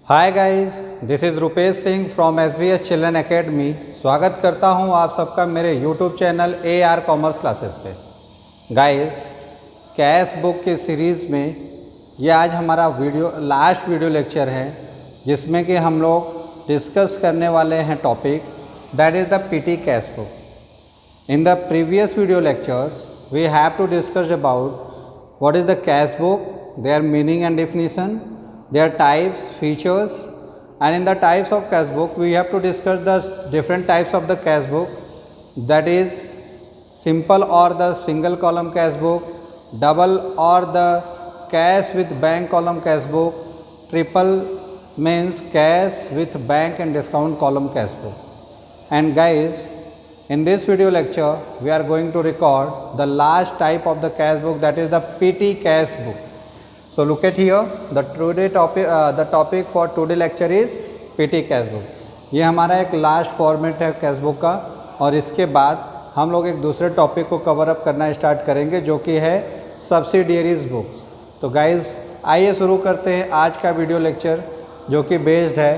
Hi guys, this is Rupesh Singh from SBS children academy. स्वागत करता हूं आप सबका मेरे YouTube channel AR commerce classes पे। गाइस, कैश बुक की सीरीज़ में ये आज हमारा लास्ट वीडियो लेक्चर है, जिसमें कि हम लोग डिस्कस करने वाले हैं topic that is the PT cash book. In the previous video lectures we have to discuss about what is the cash book, their meaning and definition, their types, features, and in the types of cash book we have to discuss the different types of the cash book, that is simple or the single column cash book, double or the cash with bank column cash book, triple means cash with bank and discount column cash book. And guys, in this video lecture we are going to record the last type of the cash book, that is the PT cash book. So look at here, the topic for today lecture is PT cash book. ये हमारा एक last format है cash book का, और इसके बाद हम लोग एक दूसरे टॉपिक को कवर अप करना स्टार्ट करेंगे, जो कि है सब्सिडियरीज बुक्स। तो गाइज, आइए शुरू करते हैं आज का वीडियो लेक्चर, जो कि बेस्ड है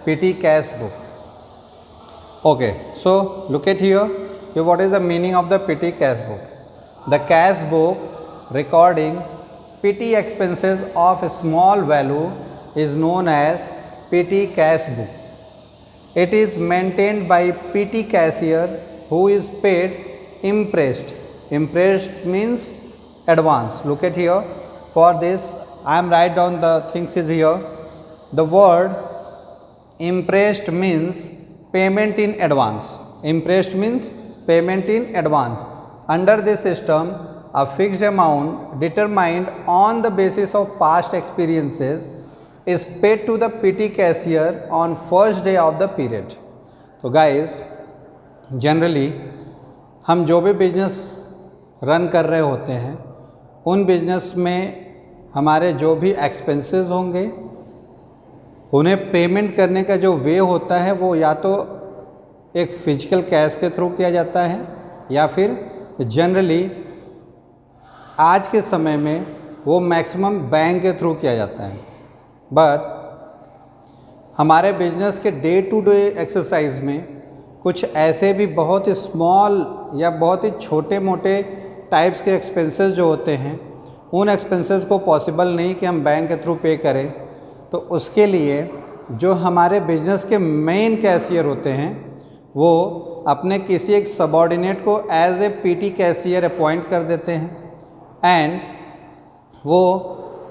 PT cash book. Okay, so look at here, what is the meaning of the PT cash book. The cash book recording PT expenses of small value is known as PT cash book. It is maintained by PT cashier who is paid impressed. Impressed means advance. Look at here. For this, I am write down the things is here. The word impressed means payment in advance. Impressed means payment in advance. Under this system, a fixed amount determined on the basis of past experiences is paid to the PT cashier on first day of the period. तो guys, generally हम जो भी business run कर रहे होते हैं, उन business में हमारे जो भी एक्सपेंसेस होंगे, उन्हें पेमेंट करने का जो वे होता है वो या तो एक फिजिकल कैश के थ्रू किया जाता है, या फिर जनरली आज के समय में वो मैक्सिमम बैंक के थ्रू किया जाता है। बट हमारे बिजनेस के डे टू डे एक्सरसाइज में कुछ ऐसे भी बहुत ही स्मॉल या बहुत ही छोटे मोटे टाइप्स के एक्सपेंसेस जो होते हैं, उन एक्सपेंसेस को पॉसिबल नहीं कि हम बैंक के थ्रू पे करें। तो उसके लिए जो हमारे बिजनेस के मेन कैशियर होते हैं, वो अपने किसी एक सबॉर्डिनेट को as a PT cashier appoint कर देते हैं, एंड वो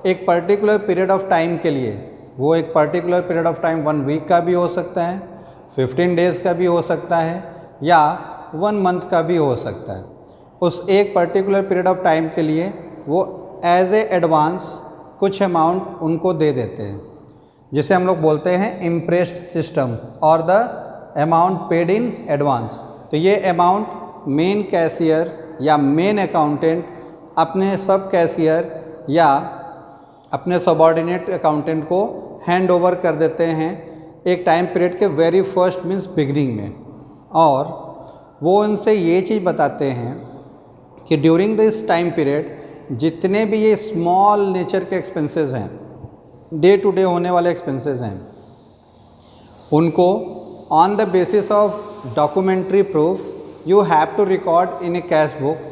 एक पर्टिकुलर पीरियड ऑफ टाइम के लिए, वो एक particular period of time 1 week का भी हो सकता है, 15 डेज़ का भी हो सकता है, या 1 मंथ का भी हो सकता है। उस एक पर्टिकुलर पीरियड ऑफ टाइम के लिए वो एज ए एडवांस कुछ अमाउंट उनको दे देते हैं, जिसे हम लोग बोलते हैं इम्प्रेस्ड सिस्टम और the amount paid in advance. तो ये अमाउंट मेन कैशियर या मेन अकाउंटेंट अपने सब कैशियर या अपने सबॉर्डिनेट अकाउंटेंट को हैंड ओवर कर देते हैं एक टाइम पीरियड के वेरी फर्स्ट मीन्स बिगनिंग में, और वो उनसे ये चीज़ बताते हैं कि ड्यूरिंग दिस टाइम पीरियड जितने भी ये स्मॉल नेचर के एक्सपेंसेस हैं, डे टू डे होने वाले एक्सपेंसेस हैं, उनको on the basis of documentary proof you have to record in a cash book,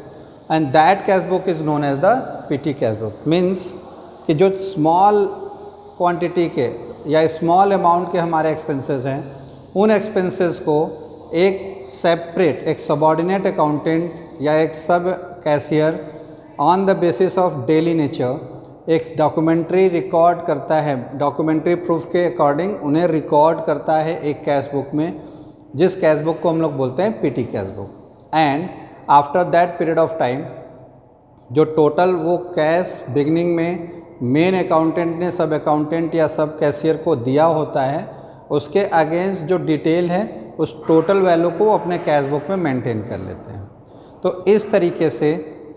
and that cash book is known as the PT cash book. Means कि जो small quantity के या small amount के हमारे expenses हैं, उन expenses को एक सेपरेट, एक सबॉर्डिनेट अकाउंटेंट या एक सब cashier on the basis of daily nature एक डॉक्यूमेंट्री रिकॉर्ड करता है, डॉक्यूमेंट्री प्रूफ के अकॉर्डिंग उन्हें रिकॉर्ड करता है एक कैश बुक में, जिस कैश बुक को हम लोग बोलते हैं PT cash book. And after that period of time जो टोटल वो कैश बिगनिंग में मेन अकाउंटेंट ने सब अकाउंटेंट या सब कैशियर को दिया होता है, उसके अगेंस्ट जो डिटेल है उस टोटल वैल्यू को अपने कैश बुक में मेंटेन कर लेते हैं। तो इस तरीके से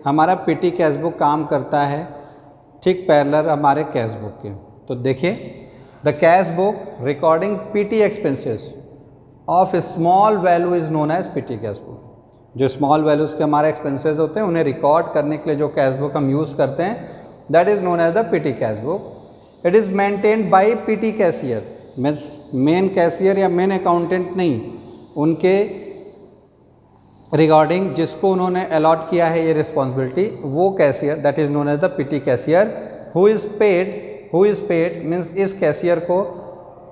हमारा PT कैश बुक काम करता है, ठीक पैरेलल हमारे कैश बुक के। तो देखिए, the cash book recording PT expenses of small value is known as PT cash book. जो स्मॉल वैल्यूज़ के हमारे एक्सपेंसेस होते हैं, उन्हें रिकॉर्ड करने के लिए जो कैश बुक हम यूज़ करते हैं, that is known as the PT cash book. It is maintained by PT cashier. Means main cashier या मेन अकाउंटेंट नहीं, उनके रिगार्डिंग जिसको उन्होंने अलॉट किया है ये रिस्पॉन्सिबिलिटी, वो cashier that is known as the PT cashier. Who is paid means इस कैशियर को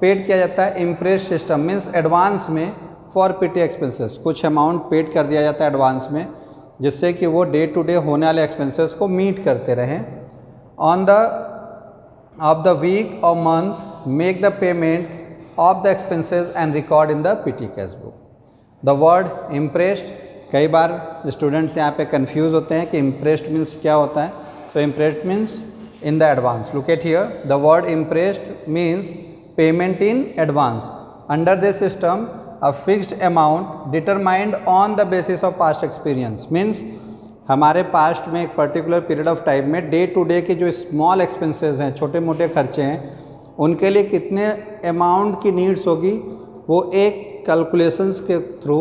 पेड किया जाता है इम्प्रेस सिस्टम मीन्स एडवांस में फॉर पीटी एक्सपेंसेस। कुछ अमाउंट पेड कर दिया जाता है एडवांस में, जिससे कि वो डे टू डे होने वाले एक्सपेंसेस को मीट करते रहें। On the of the week और month make the payment of the expenses and record in the petty cash book. The word impressed, कई बार स्टूडेंट्स यहाँ पे कंफ्यूज होते हैं कि इम्प्रेस्ड मीन्स क्या होता है। तो impressed means in the advance. Look at here, the word impressed means payment in advance. Under this system, a fixed amount determined on the basis of past experience means हमारे past में एक particular period of time में day to day के जो small expenses हैं, छोटे मोटे खर्चे हैं, उनके लिए कितने अमाउंट की नीड्स होगी, वो एक कैलकुलेशंस के थ्रू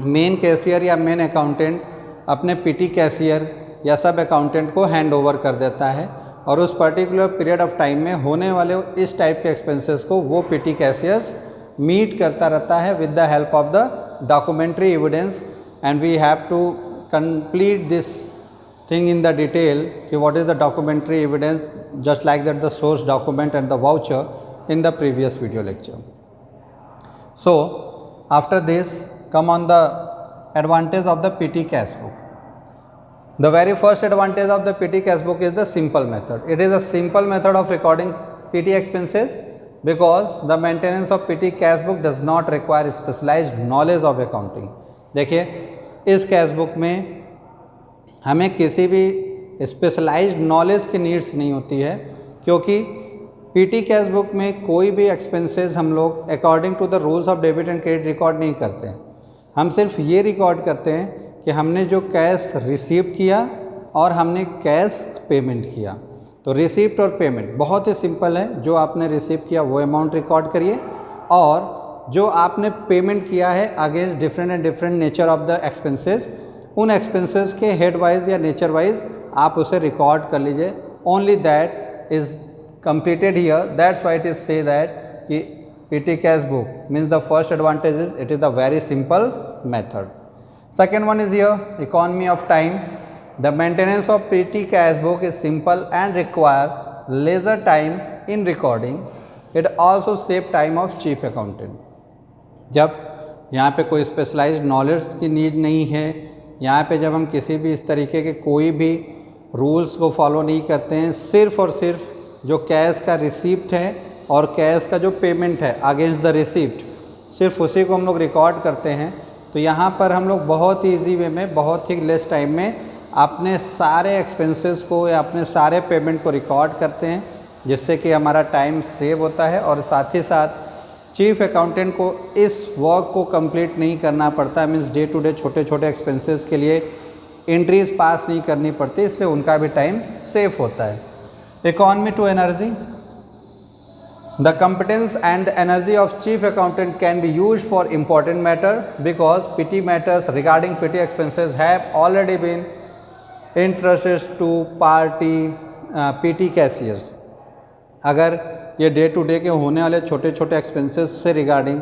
मेन कैशियर या मेन अकाउंटेंट अपने पीटी कैशियर या सब अकाउंटेंट को हैंड ओवर कर देता है, और उस पर्टिकुलर पीरियड ऑफ टाइम में होने वाले इस टाइप के एक्सपेंसेस को वो पीटी कैशियर्स मीट करता रहता है with the help of the documentary evidence. And we have to complete this thing in the detail कि what is the documentary evidence, just like that the source document and the voucher in the previous video lecture. So after this come on the advantage of the PT cash book. The very first advantage of the PT cash book is the simple method. It is a simple method of recording PT expenses because the maintenance of PT cash book does not require specialized knowledge of accounting. देखिए इस cash book में हमें किसी भी specialised knowledge की needs नहीं होती है, क्योंकि पीटी कैश बुक में कोई भी एक्सपेंसेस हम लोग according to the rules of debit and credit record नहीं करते हैं। हम सिर्फ ये रिकॉर्ड करते हैं कि हमने जो कैश रिसीव किया और हमने कैश पेमेंट किया। तो रिसीप्ट और पेमेंट बहुत ही सिंपल है। जो आपने रिसीव किया वो अमाउंट रिकॉर्ड करिए, और जो आपने पेमेंट किया है against different and different nature of the expenses, उन एक्सपेंसेस के हेड वाइज या नेचर वाइज आप उसे रिकॉर्ड कर लीजिए। Only that is completed here. That's why it is say that कि PT cash book means the first advantage is it is the very simple method. Second one is here economy of time. The maintenance of PT cash book is simple and require leisure time in recording. It also save time of chief accountant. जब यहाँ पे कोई specialised knowledge की need नहीं है, यहाँ पे जब हम किसी भी इस तरीके के कोई भी रूल्स को फॉलो नहीं करते हैं, सिर्फ और सिर्फ जो कैश का रिसीप्ट है और कैश का जो पेमेंट है अगेंस्ट द रिसीप्ट, सिर्फ उसी को हम लोग रिकॉर्ड करते हैं, तो यहाँ पर हम लोग बहुत ही ईजी वे में, बहुत ही लेस टाइम में अपने सारे एक्सपेंसेस को या अपने सारे पेमेंट को रिकॉर्ड करते हैं, जिससे कि हमारा टाइम सेव होता है। और साथ ही साथ चीफ अकाउंटेंट को इस वर्क को कंप्लीट नहीं करना पड़ता है, मीन्स डे टू डे छोटे छोटे एक्सपेंसेस के लिए एंट्रीज पास नहीं करनी पड़ती, इसलिए उनका भी टाइम सेव होता है। Economy to energy. The competence and the energy of chief accountant can be used for important matter because PT matters regarding PT expenses have already been entrusted to PT cashiers. अगर ये day to day के होने वाले छोटे छोटे expenses से regarding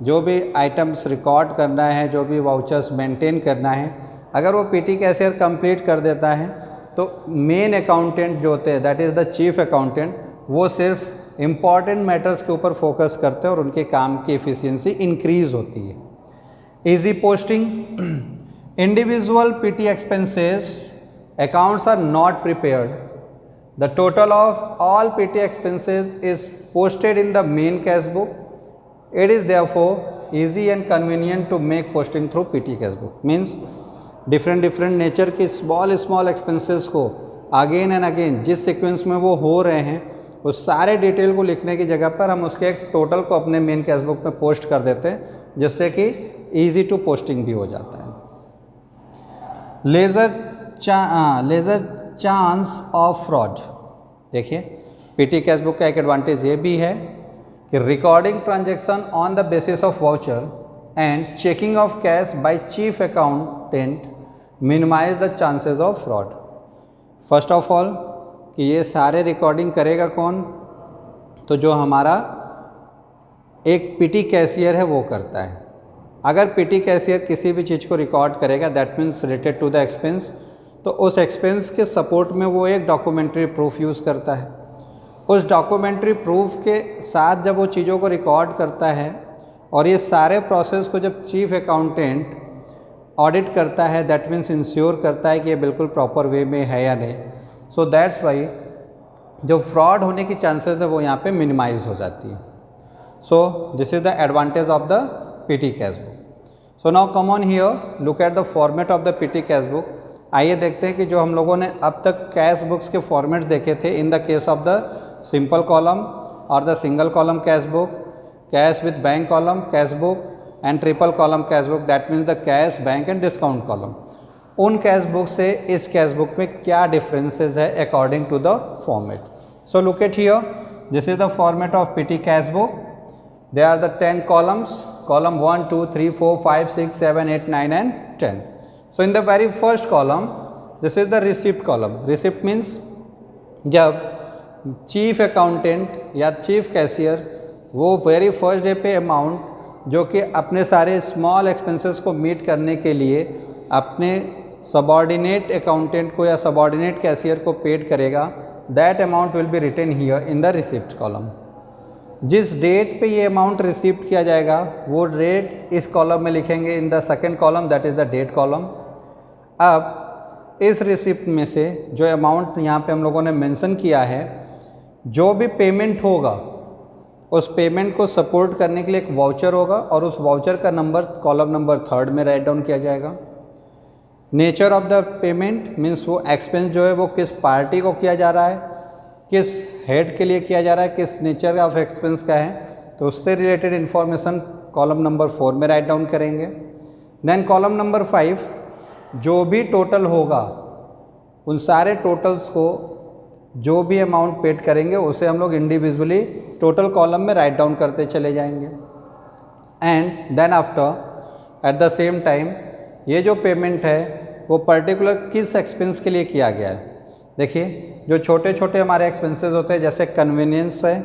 जो भी आइटम्स रिकॉर्ड करना है, जो भी वाउचर्स मेंटेन करना है, अगर वो PT कैशियर कंप्लीट कर देता है तो मेन अकाउंटेंट जो होते हैं that is the chief accountant, वो सिर्फ इम्पॉर्टेंट मैटर्स के ऊपर फोकस करते हैं और उनके काम की एफिशिएंसी इंक्रीज होती है। Easy posting, individual PT expenses accounts are not prepared, the total of all PT expenses is posted in the main cash book, it is therefore easy and convenient to make posting through PT cash book. Means different nature के small expenses को again and again जिस sequence में वो हो रहे हैं उस सारे डिटेल को लिखने की जगह पर हम उसके एक टोटल को अपने मेन कैश बुक में पोस्ट कर देते हैं, जिससे कि इजी टू पोस्टिंग भी हो जाता है। Lesser chance of fraud. देखिए पीटी कैश बुक का एक एडवांटेज ये भी है कि recording transaction on the basis of voucher and checking of cash by chief accountant minimise the chances of fraud. First of all कि ये सारे रिकॉर्डिंग करेगा कौन, तो जो हमारा एक पीटी कैशियर है वो करता है। अगर पीटी कैशियर किसी भी चीज़ को रिकॉर्ड करेगा that means related to the expense, तो उस एक्सपेंस के सपोर्ट में वो एक डॉक्यूमेंट्री प्रूफ यूज़ करता है। उस डॉक्यूमेंट्री प्रूफ के साथ जब वो चीज़ों को रिकॉर्ड करता है और ये सारे प्रोसेस को जब चीफ अकाउंटेंट ऑडिट करता है दैट मीन्स इंश्योर करता है कि ये बिल्कुल प्रॉपर वे में है या नहीं, सो दैट्स वाई जो फ्रॉड होने की चांसेस है वो यहाँ पे मिनिमाइज हो जाती है। So this is the advantage of the petty cash book. So now come on here look at the format of the petty cash book. आइए देखते हैं कि जो हम लोगों ने अब तक कैश बुक्स के फॉर्मेट्स देखे थे in the case of the simple column और the single column cash book, cash with bank column cash book and triple column cash book that means the cash bank and discount column, उन cash book से इस cash book में क्या differences है according to the format. So look at here, this is the format of petty cash book. They are the 10 columns, column 1 2 3 4 5 6 7 8 9 and 10. So in the very first column this is the receipt column. Receipt means जब chief accountant या chief cashier वो very first day पे amount जो कि अपने सारे small expenses को meet करने के लिए अपने सबॉर्डिनेट अकाउंटेंट को या सबॉर्डिनेट कैशियर को पेड करेगा, that amount will be written here in the receipt column. जिस डेट पे ये अमाउंट रिसीव्ड किया जाएगा वो डेट इस कॉलम में लिखेंगे in the second column that is the date column. अब इस रिसिप्ट में से जो अमाउंट यहाँ पे हम लोगों ने मेंशन किया है, जो भी पेमेंट होगा उस पेमेंट को सपोर्ट करने के लिए एक वाउचर होगा और उस वाउचर का नंबर कॉलम नंबर 3 में राइट डाउन किया जाएगा। Nature of the payment means वो एक्सपेंस जो है वो किस पार्टी को किया जा रहा है, किस हेड के लिए किया जा रहा है, किस नेचर ऑफ एक्सपेंस का है, तो उससे रिलेटेड इन्फॉर्मेशन कॉलम नंबर 4 में राइट डाउन करेंगे। देन कॉलम नंबर 5 जो भी टोटल होगा उन सारे टोटल्स को जो भी अमाउंट पेड करेंगे उसे हम लोग इंडिविजुअली टोटल कॉलम में राइट डाउन करते चले जाएंगे। And then after at the same time ये जो पेमेंट है वो पर्टिकुलर किस एक्सपेंस के लिए किया गया है। देखिए जो छोटे छोटे हमारे एक्सपेंसेस होते हैं जैसे कन्वीनियंस है,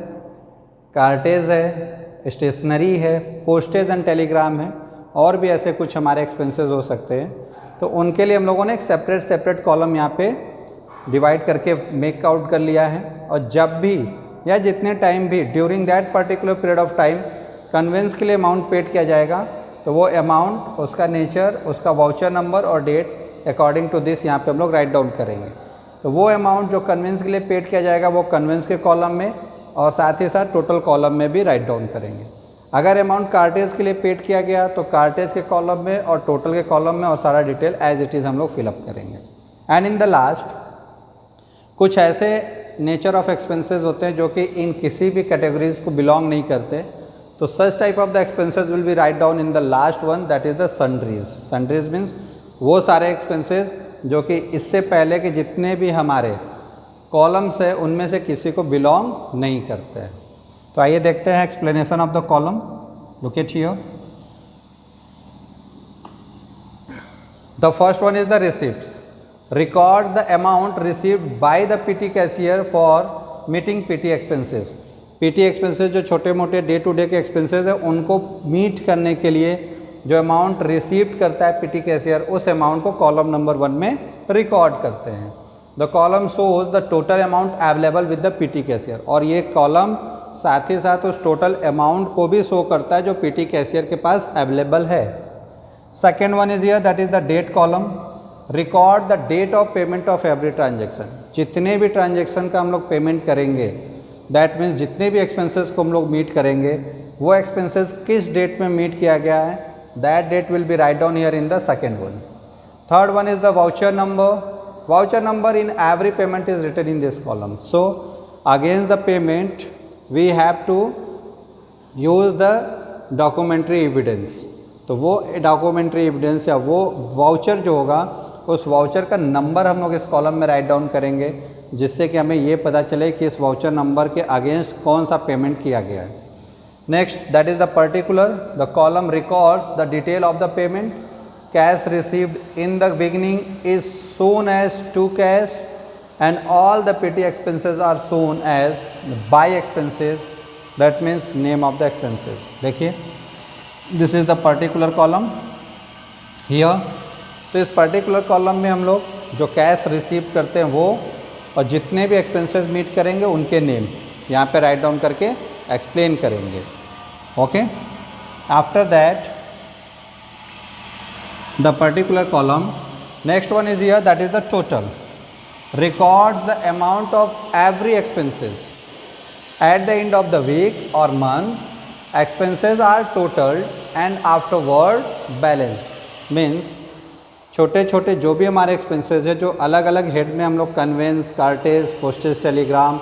कार्टेज है, स्टेशनरी है, पोस्टेज एंड टेलीग्राम है, और भी ऐसे कुछ हमारे एक्सपेंसेस हो सकते हैं, तो उनके लिए हम लोगों ने एक सेपरेट कॉलम यहाँ पे डिवाइड करके मेक आउट कर लिया है। और जब भी या जितने टाइम भी during that particular period of time conveyance के लिए अमाउंट पेड किया जाएगा तो वो अमाउंट, उसका नेचर, उसका वाउचर नंबर और डेट अकॉर्डिंग टू दिस यहाँ पे हम लोग राइट डाउन करेंगे। तो वो अमाउंट जो कन्वेंस के लिए पेड किया जाएगा वो कन्वेंस के कॉलम में और साथ ही साथ टोटल कॉलम में भी राइट डाउन करेंगे। अगर अमाउंट कार्टेज के लिए पेड किया गया तो कार्टेज के कॉलम में और टोटल के कॉलम में और सारा डिटेल एज इट इज़ हम लोग फिलअप करेंगे। एंड इन द लास्ट कुछ ऐसे नेचर ऑफ एक्सपेंसेस होते हैं जो कि इन किसी भी कैटेगरीज को बिलोंग नहीं करते, तो such type of the expenses will be write down in the last one that is the sundries. Sundries means वो सारे एक्सपेंसेस जो कि इससे पहले के जितने भी हमारे कॉलम्स हैं उनमें से किसी को बिलोंग नहीं करते हैं। तो आइए देखते हैं explanation of the column. Look at here, the first one is the receipts. Record the amount received by the PT cashier for meeting PT expenses. PT expenses जो छोटे मोटे डे टू डे के एक्सपेंसेस हैं उनको meet करने के लिए जो अमाउंट रिसीव्ड करता है पीटी कैशियर उस अमाउंट को कॉलम नंबर 1 में रिकॉर्ड करते हैं। The column shows the total amount available with the PT cashier, और ये कॉलम साथ ही साथ उस टोटल अमाउंट को भी शो करता है जो पीटी कैशियर के पास अवेलेबल है। Second one is here that is the date column. Record the date of payment of every transaction. जितने भी ट्रांजेक्शन का हम लोग पेमेंट करेंगे दैट मीन्स जितने भी एक्सपेंसेस को हम लोग मीट करेंगे वो एक्सपेंसेस किस डेट में मीट किया गया है, that date will be write down here in the second one. Third one is the voucher number. Voucher number in every payment is written in this column. So against the payment we have to use the documentary evidence. तो वो documentary evidence या वो voucher जो होगा उस voucher का number हम लोग इस कॉलम में राइट डाउन करेंगे जिससे कि हमें ये पता चले कि इस वाउचर नंबर के अगेंस्ट कौन सा पेमेंट किया गया है। Next that is the particular. The column records the detail of the payment. Cash received in the beginning is shown as to cash and all the petty expenses are shown as by expenses. That means name of the expenses. देखिए this is the particular column here. तो इस particular column में हम लोग जो cash receive करते हैं वो और जितने भी एक्सपेंसेस मीट करेंगे उनके नेम यहाँ पे राइट डाउन करके एक्सप्लेन करेंगे। Okay, after that the particular column next one is here, that is the total, records the amount of every expenses at the end of the week or month. Expenses are totaled and afterward balanced. Means छोटे छोटे जो भी हमारे expenses है जो अलग अलग head में हम लोग conveyance, cartage, postage, telegram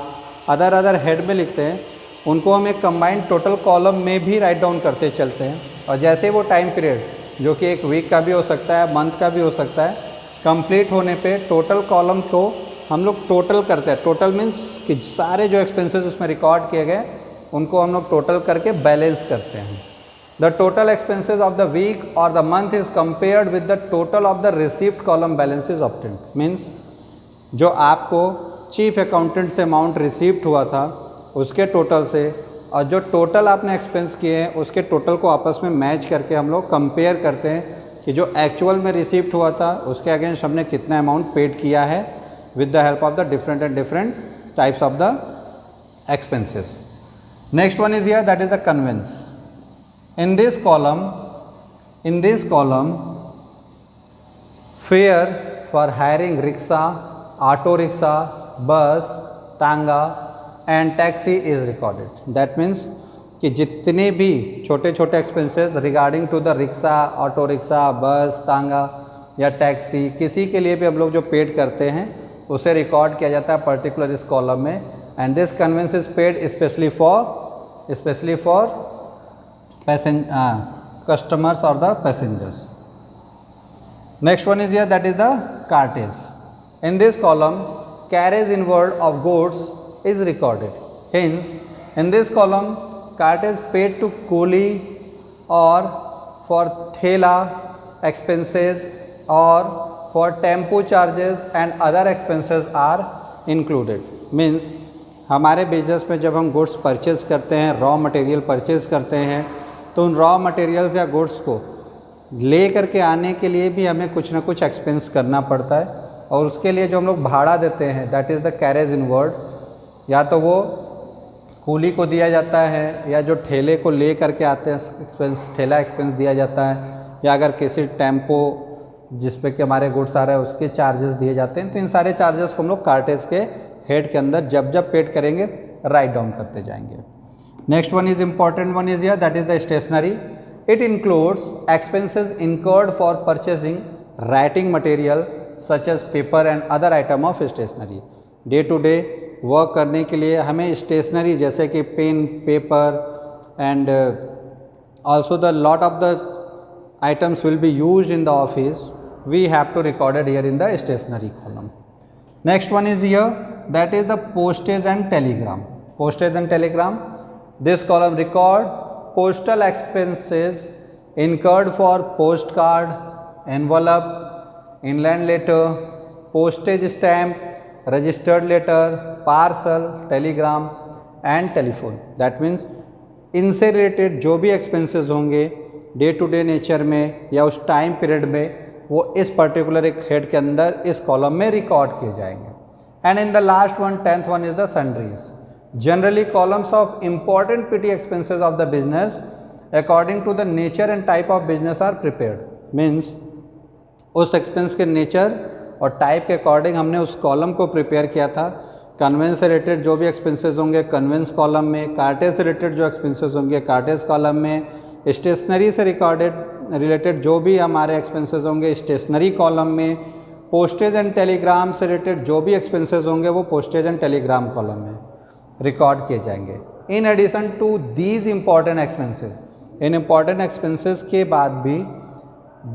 other head में लिखते हैं, उनको हम एक कंबाइंड टोटल कॉलम में भी राइट डाउन करते चलते हैं। और जैसे वो टाइम पीरियड जो कि एक वीक का भी हो सकता है, मंथ का भी हो सकता है, कंप्लीट होने पे टोटल कॉलम को हम लोग टोटल करते हैं। टोटल मीन्स कि सारे जो एक्सपेंसेस उसमें रिकॉर्ड किए गए उनको हम लोग टोटल करके बैलेंस करते हैं। The total expenses of the week और the month is compared with the total of the received column balance is obtained. Means जो आपको चीफ अकाउंटेंट से अमाउंट रिसीव्ड हुआ था उसके टोटल से और जो टोटल आपने एक्सपेंस किए हैं उसके टोटल को आपस में मैच करके हम लोग कंपेयर करते हैं कि जो एक्चुअल में रिसीव्ड हुआ था उसके अगेंस्ट हमने कितना अमाउंट पेड किया है with the help of the different types of the expenses. Next one is here, that is the conveyance. In this column fare for hiring rickshaw, auto rickshaw, bus, tonga and taxi is recorded. That means कि जितने भी छोटे छोटे expenses regarding to the rickshaw, auto rickshaw, bus, tonga या taxi, किसी के लिए भी हम लोग जो पेड करते हैं उसे रिकॉर्ड किया जाता है पर्टिकुलर इस कॉलम में। And this conveyance is paid specially for customers और the passengers. Next one is here, that is the cartage. In this column carriage inward of goods is recorded. Hence, in this column, cartage paid to coolie or for thela expenses or for tempo charges and other expenses are included. Means हमारे business में जब हम goods purchase करते हैं, raw material purchase करते हैं, तो उन रॉ मटेरियल्स या गुड्स को ले करके आने के लिए भी हमें कुछ ना कुछ एक्सपेंस करना पड़ता है और उसके लिए जो हम लोग भाड़ा देते हैं that is the carriage inward. या तो वो कूली को दिया जाता है या जो ठेले को ले करके आते हैं एक्सपेंस, ठेला एक्सपेंस दिया जाता है, या अगर किसी टेम्पो जिस पे कि हमारे गुड्स आ रहा है उसके चार्जेस दिए जाते हैं। तो इन सारे चार्जेस को हम लोग कार्टेज के हेड के अंदर जब जब पेड करेंगे राइट डाउन करते जाएंगे। Next one is important one is here, that is the stationery. It includes expenses incurred for purchasing writing material such as paper and other item of stationery. Day to day work करने के लिए हमें stationery जैसे कि pen, paper and also the lot of the items will be used in the office, we have to recorded here in the stationery column. Next one is here, that is the postage and telegram. Postage and telegram, this column record postal expenses incurred for post card, envelope, inland letter, postage stamp, registered letter, parcel, telegram and telephone. That means इनसे related जो भी expenses होंगे day to day nature में या उस time period में वो इस पर्टिकुलर एक हेड के अंदर इस कॉलम में रिकॉर्ड किए जाएंगे। And in the last one, 10th one is the sundries. Generally columns of important petty expenses of the business according to the nature and type of business are prepared. Means उस expense के nature और type के according हमने उस column को prepare किया था। Convince से रिलेटेड जो भी एक्सपेंसेस होंगे कन्वेंस कॉलम में, कार्टेज से रिलेटेड जो एक्सपेंसेस होंगे कार्टेज कॉलम में, स्टेशनरी से रिलेटेड जो भी हमारे एक्सपेंसेस होंगे स्टेशनरी कॉलम में, पोस्टेज एंड टेलीग्राम से रिलेटेड जो भी एक्सपेंसेस होंगे वो पोस्टेज एंड टेलीग्राम कॉलम में रिकॉर्ड किए जाएंगे। In addition to these important expenses, इन इम्पॉर्टेंट एक्सपेंसेस के बाद भी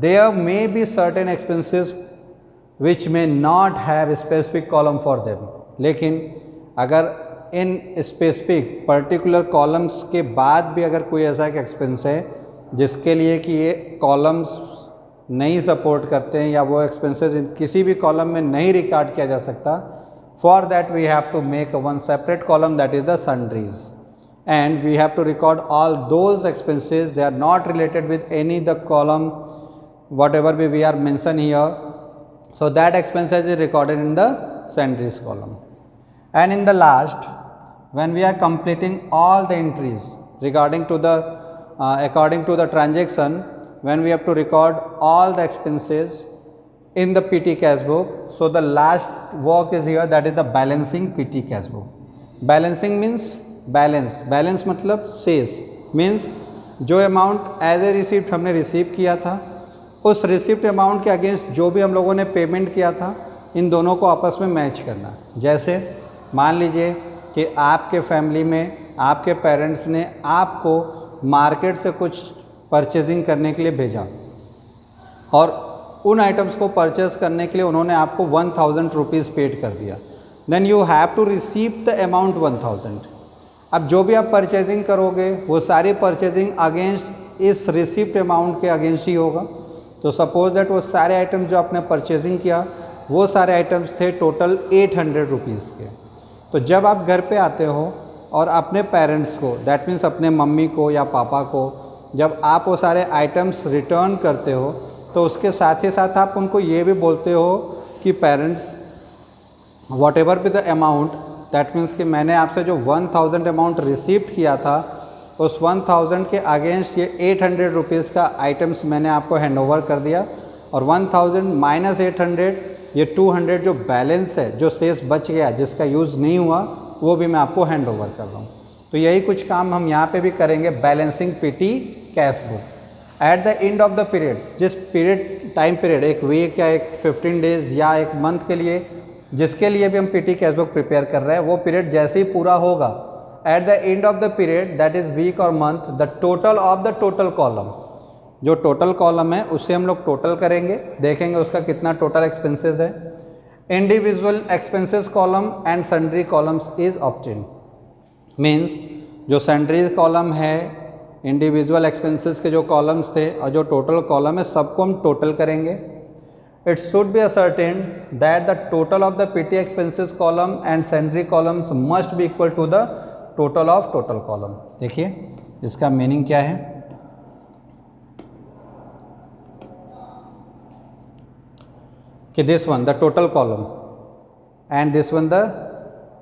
there may be certain expenses which may not have specific column for them. लेकिन अगर इन स्पेसिफिक पर्टिकुलर कॉलम्स के बाद भी अगर कोई ऐसा एक एक्सपेंस है जिसके लिए कि ये कॉलम्स नहीं सपोर्ट करते हैं या वो एक्सपेंसेस किसी भी कॉलम में नहीं रिकॉर्ड किया जा सकता, for that we have to make one separate column that is the sundries. and we have to record all those expenses they are not related with any the column whatever we are mentioned here. So that expenses is recorded in the sundries column. And in the last, when we are completing all the entries regarding to the according to the transaction, when we have to record all the expenses in the PT cash book, so the last work is here, that is the balancing PT cash book. Balancing means balance मतलब शेष, means जो amount as a receipt हमने receive किया था उस receipt amount के against जो भी हम लोगों ने पेमेंट किया था इन दोनों को आपस में मैच करना। जैसे मान लीजिए कि आपके फैमिली में आपके पेरेंट्स ने आपको मार्केट से कुछ परचेजिंग करने के लिए भेजा और उन आइटम्स को परचेज करने के लिए उन्होंने आपको 1000 रुपीज़ पेड कर दिया, then you have to receive the amount 1000। अब जो भी आप परचेजिंग करोगे वो सारी परचेजिंग अगेंस्ट इस रिसिप्ट अमाउंट के अगेंस्ट ही होगा। तो सपोज दैट वो सारे आइटम जो आपने परचेजिंग किया वो सारे आइटम्स थे टोटल 800 रुपीज़ के। तो जब आप घर पे आते हो और अपने पेरेंट्स को, दैट मीन्स अपने मम्मी को या पापा को, जब आप वो सारे आइटम्स रिटर्न करते हो तो उसके साथ ही साथ आप उनको ये भी बोलते हो कि parents what ever be the amount, that means कि मैंने आपसे जो 1000 अमाउंट रिसीव्ड किया था उस 1000 के अगेंस्ट ये 800 रुपीज़ का आइटम्स मैंने आपको हैंड ओवर कर दिया और 1000 माइनस 800 ये 200 जो बैलेंस है, जो शेष बच गया जिसका यूज़ नहीं हुआ, वो भी मैं आपको हैंड ओवर कर रहा हूँ। तो यही कुछ काम हम यहाँ पे भी करेंगे, balancing PT cash book. Eight the end of the period, जिस पीरियड टाइम पीरियड एक वीक या एक 15 डेज़ या एक मंथ के लिए जिसके लिए भी हम पीटी कैश बुक प्रिपेयर कर रहे हैं, वो पीरियड जैसे ही पूरा होगा, at the end of the period that is week और month, the total of the total column, जो टोटल कॉलम है उससे हम लोग टोटल करेंगे, देखेंगे उसका कितना टोटल एक्सपेंसेस है। Individual expenses column and sundry columns is obtain, means जो सन्ड्री कॉलम है, इंडिविजुअल एक्सपेंसेस के जो कॉलम्स थे और जो टोटल कॉलम है, सबको हम टोटल करेंगे। It should be ascertained that the total of the PT expenses column and sundry columns must be equal to the total of total column। देखिए इसका मीनिंग क्या है कि this one the total column and this one the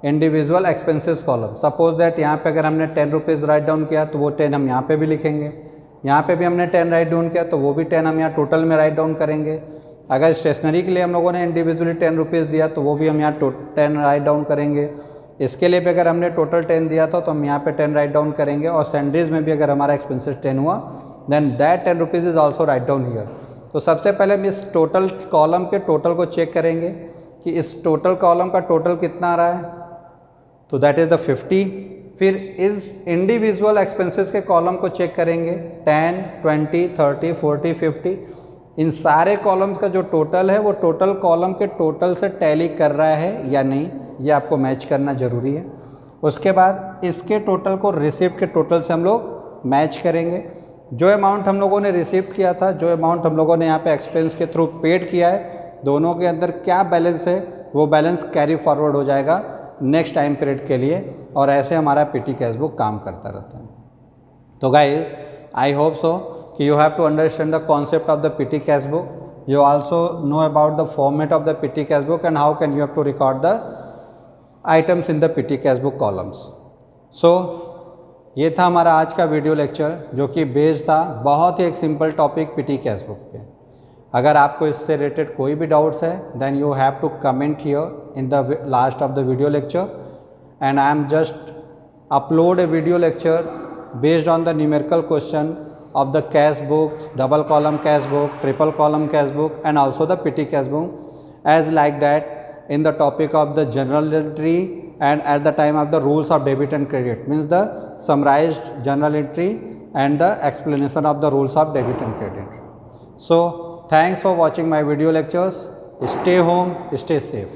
individual expenses column. Suppose that यहाँ पे अगर हमने 10 rupees write down किया तो वो 10 हम यहाँ पे भी लिखेंगे, यहाँ पे भी हमने 10 राइट डाउन किया तो वो भी 10 हम यहाँ टोटल में राइट डाउन करेंगे। अगर स्टेशनरी के लिए हम लोगों ने इंडिविजुअली 10 रुपीज़ दिया तो वो भी हम यहाँ 10 राइट डाउन करेंगे। इसके लिए भी अगर हमने टोटल 10 दिया था तो हम यहाँ पे 10 राइट डाउन करेंगे। और सैंडरीज में भी अगर हमारा एक्सपेंसेस 10 हुआ then that 10 rupees is also write down here. तो सबसे पहले हम इस टोटल कॉलम के टोटल को चेक करेंगे कि इस टोटल कॉलम का टोटल कितना आ रहा है, तो दैट इज़ द 50। फिर इस इंडिविजुअल एक्सपेंसेस के कॉलम को चेक करेंगे, 10, 20, 30, 40, 50। इन सारे कॉलम्स का जो टोटल है वो टोटल कॉलम के टोटल से टैली कर रहा है या नहीं, ये आपको मैच करना ज़रूरी है। उसके बाद इसके टोटल को रिसिप्ट के टोटल से हम लोग मैच करेंगे। जो अमाउंट हम लोगों ने रिसीव्ड किया था, जो अमाउंट हम लोगों ने यहाँ पे एक्सपेंस के थ्रू पेड किया है, दोनों के अंदर क्या बैलेंस है वो बैलेंस कैरी फॉरवर्ड हो जाएगा नेक्स्ट टाइम पीरियड के लिए, और ऐसे हमारा पीटी कैश बुक काम करता रहता है। तो गाइज आई होप सो कि you have to understand the concept of the PT cash book. You also know about the format of the PT cash book and how can you have to record the items in the PT cash book columns. So ये था हमारा आज का video lecture जो कि based था बहुत ही एक simple topic PT cash book पे। अगर आपको इससे रिलेटेड कोई भी डाउट्स है then you have to comment here in the last of the video lecture and I am just upload a video lecture based on the numerical question of the cash book, double column cash book, triple column cash book and also the PT cash book as like that in the topic of the journal entry and at the time of the rules of debit and credit, means the summarized journal entry and the explanation of the rules of debit and credit. So thanks for watching my video lectures. Stay home, stay safe.